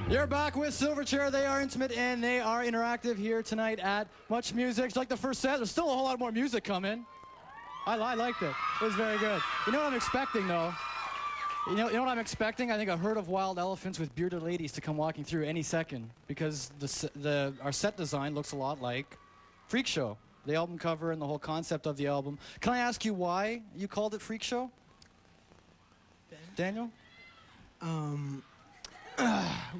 You're back with Silverchair. They are intimate and they are interactive here tonight at Muchmusic. It's like the first set. There's still a whole lot more music coming. I liked it. It was very good. You know what I'm expecting, though? You know what I'm expecting? I think a herd of wild elephants with bearded ladies to come walking through any second, because our set design looks a lot like Freak Show, the album cover and the whole concept of the album. Can I ask you why you called it Freak Show? Daniel?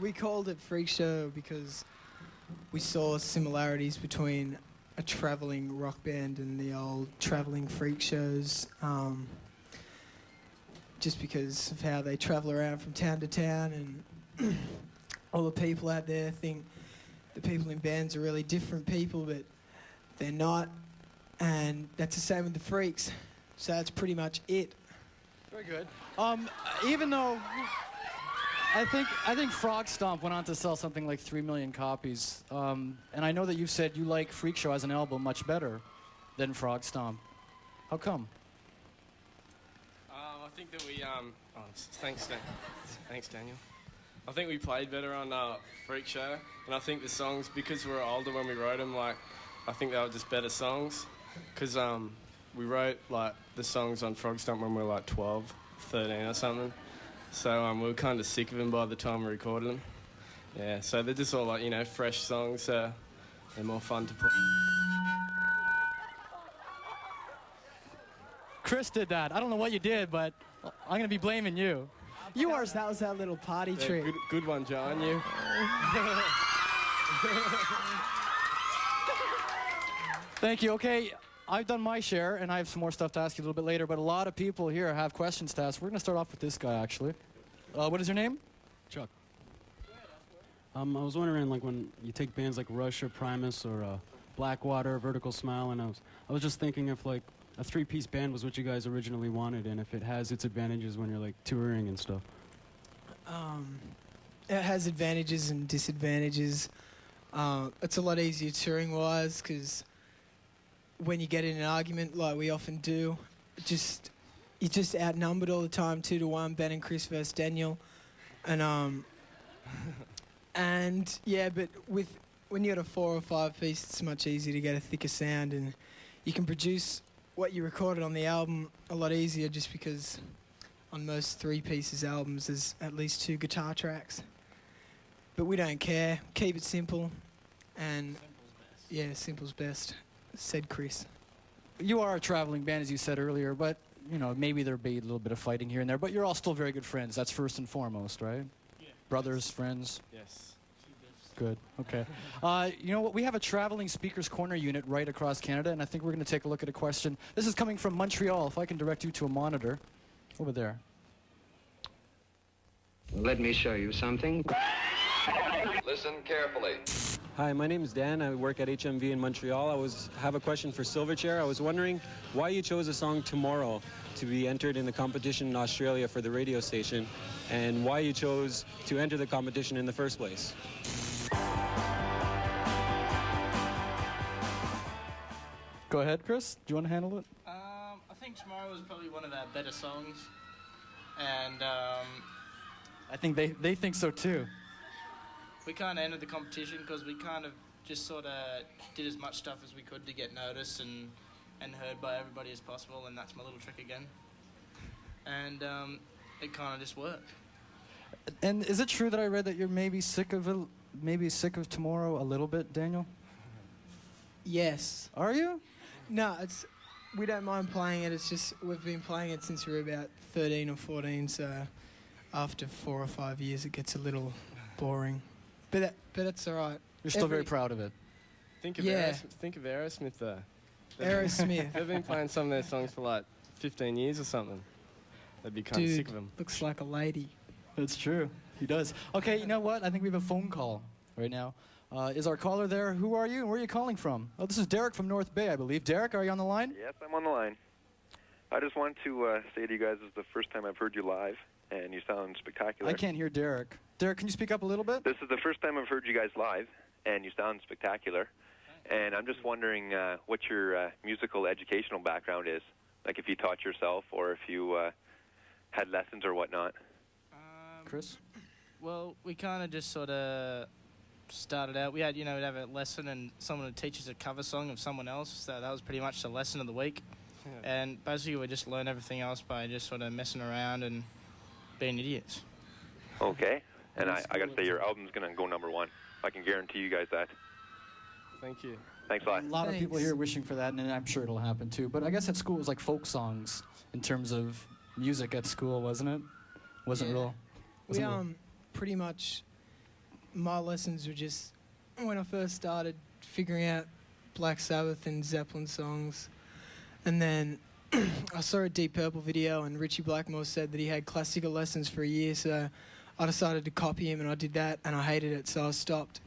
We called it Freak Show because we saw similarities between a traveling rock band and the old traveling freak shows, just because of how they travel around from town to town, and all the people out there think the people in bands are really different people, but they're not, and that's the same with the freaks. So that's pretty much it. Very good. Even though I think Frog Stomp went on to sell something like 3 million copies, and I know that you said you like Freak Show as an album much better than Frog Stomp. How come? I think that we thanks Daniel. I think we played better on Freak Show, and I think the songs, because we were older when we wrote them, like I think they were just better songs, because we wrote like the songs on Frog Stomp when we were like 12, 13 or something. So we were kind of sick of them by the time we recorded them. Yeah, so they're just all like, you know, fresh songs. They're more fun to play. Chris did that. I don't know what you did, but I'm going to be blaming you. That was that little party trick. Good one, John, you. Thank you. Okay, I've done my share, and I have some more stuff to ask you a little bit later, but a lot of people here have questions to ask. We're going to start off with this guy, actually. What is your name? Chuck. I was wondering, like, when you take bands like Rush or Primus or Blackwater, Vertical Smile, and I was just thinking if, like, a three-piece band was what you guys originally wanted, and if it has its advantages when you're, like, touring and stuff. It has advantages and disadvantages. It's a lot easier touring-wise, because when you get in an argument, like we often do, you're just outnumbered all the time, 2-1, Ben and Chris versus Daniel, and yeah, but when you got a 4 or 5 piece, it's much easier to get a thicker sound, and you can produce what you recorded on the album a lot easier, just because on most 3 pieces albums there's at least 2 guitar tracks. But we don't care. Keep it simple, and yeah, simple's best, said Chris. You are a traveling band, as you said earlier, but you know, maybe there'll be a little bit of fighting here and there, but you're all still very good friends. That's first and foremost, right? Yeah. Brothers, friends? Yes. Good, okay. You know what, we have a traveling speakers corner unit right across Canada, and I think we're going to take a look at a question. This is coming from Montreal, if I can direct you to a monitor. Over there. Let me show you something. Listen carefully. Hi, my name is Dan. I work at HMV in Montreal. I have a question for Silverchair. I was wondering why you chose the song Tomorrow to be entered in the competition in Australia for the radio station, and why you chose to enter the competition in the first place. Go ahead, Chris. Do you want to handle it? I think Tomorrow was probably one of our better songs, and I think they think so too. we kind of entered the competition because we kind of just sort of did as much stuff as we could to get noticed and heard by everybody as possible, and that's my little trick again. And it kind of just worked. And is it true that I read that you're maybe sick of Tomorrow a little bit, Daniel? Yes. Are you? No, we don't mind playing it. It's just we've been playing it since we were about 13 or 14, so after 4 or 5 years it gets a little boring. But that's all right. You're still very proud of it. Think of Aerosmith there. Aerosmith. They've been playing some of their songs for like 15 years or something. They'd be kind of sick of them. Looks like a lady. That's true. He does. Okay, you know what? I think we have a phone call right now. Is our caller there? Who are you and where are you calling from? Oh, this is Derek from North Bay, I believe. Derek, are you on the line? Yes, I'm on the line. I just want to say to you guys, this is the first time I've heard you live, and you sound spectacular. I can't hear Derek. Derek, can you speak up a little bit? This is the first time I've heard you guys live, and you sound spectacular. And I'm just wondering what your musical educational background is, like if you taught yourself or if you had lessons or whatnot. Chris? Well, we kind of just sort of started out. We had, we'd have a lesson and someone would teach us a cover song of someone else. So that was pretty much the lesson of the week. Yeah. And basically we just learn everything else by just sort of messing around and being idiots. Okay. And I got to say, your album's going to go #1. I can guarantee you guys that. Thank you. Thanks a lot. A lot of people here wishing for that, and I'm sure it'll happen too. But I guess at school it was like folk songs in terms of music at school, wasn't it? Wasn't real. We pretty much, my lessons were just when I first started figuring out Black Sabbath and Zeppelin songs, and then I saw a Deep Purple video, and Richie Blackmore said that he had classical lessons for a year, so I decided to copy him, and I did that, and I hated it, so I stopped.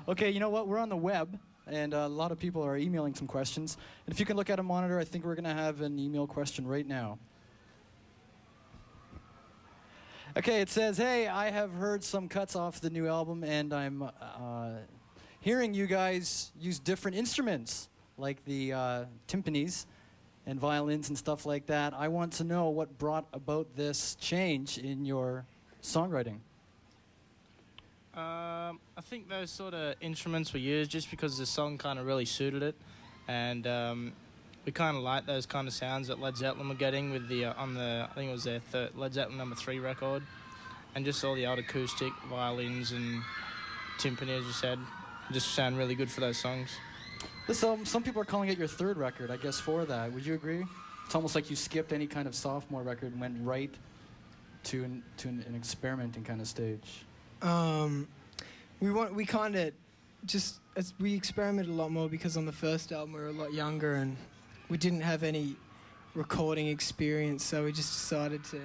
Okay, you know what? We're on the web, and a lot of people are emailing some questions. And if you can look at a monitor, I think we're going to have an email question right now. Okay, it says, hey, I have heard some cuts off the new album, and I'm hearing you guys use different instruments, like the timpanis and violins and stuff like that. I want to know what brought about this change in your songwriting. I think those sort of instruments were used just because the song kind of really suited it, and we kind of liked those kind of sounds that Led Zeppelin were getting with the I think it was their Led Zeppelin #3 record, and just all the old acoustic violins and timpani, as you said, just sound really good for those songs. This some people are calling it your third record, I guess, for that. Would you agree? It's almost like you skipped any kind of sophomore record and went right to an experimenting kind of stage. We kind of just we experimented a lot more because on the first album we were a lot younger and we didn't have any recording experience, so we just decided to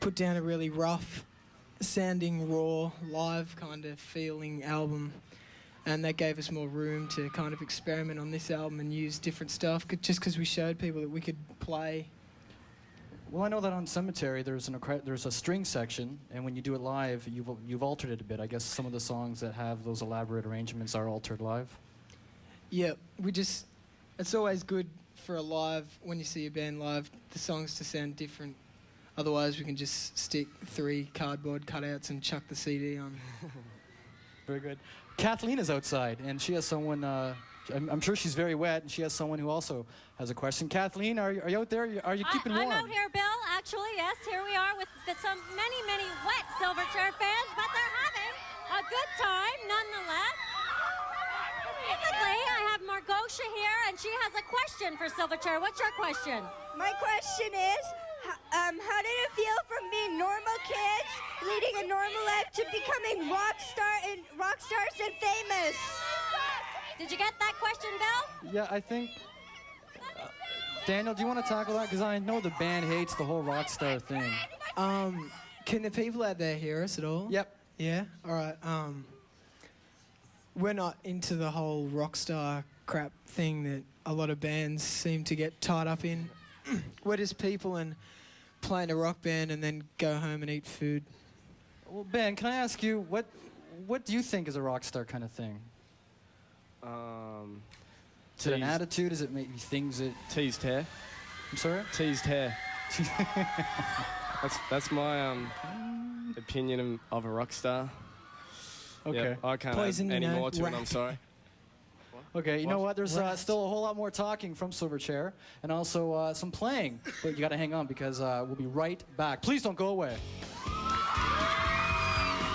put down a really rough sounding, raw, live kind of feeling album, and that gave us more room to kind of experiment on this album and use different stuff just because we showed people that we could play. Well, I know that on Cemetery there's a string section, and when you do it live, you've altered it a bit. I guess some of the songs that have those elaborate arrangements are altered live. Yeah, it's always good for a live, when you see a band live, the songs to sound different. Otherwise, we can just stick 3 cardboard cutouts and chuck the CD on. Very good. Kathleen is outside, and she has someone. I'm sure she's very wet, and she has someone who also has a question. Kathleen, are you out there? Are you keeping warm? I'm out here, Bill. Actually, yes, here we are with some many wet Silverchair fans, but they're having a good time nonetheless. Specifically, I have Margosha here, and she has a question for Silverchair. What's your question? My question is, how did it feel from being normal kids, leading a normal life, to becoming rock stars and famous? Did you get that question, Bill? Yeah, I think. Daniel, do you want to tackle that? Because I know the band hates the whole rock star thing. Can the people out there hear us at all? Yep. Yeah? All right. We're not into the whole rock star crap thing that a lot of bands seem to get tied up in. We're just people and play in a rock band and then go home and eat food. Well, Ben, can I ask you, what do you think is a rock star kind of thing? Is it an attitude? Is it maybe things that... Teased hair. I'm sorry? Teased hair. That's my opinion of a rock star. Okay. Yeah, I can't add any more to it, I'm sorry. Okay, you know what? There's still a whole lot more talking from Silverchair, and also some playing. But you got to hang on because we'll be right back. Please don't go away.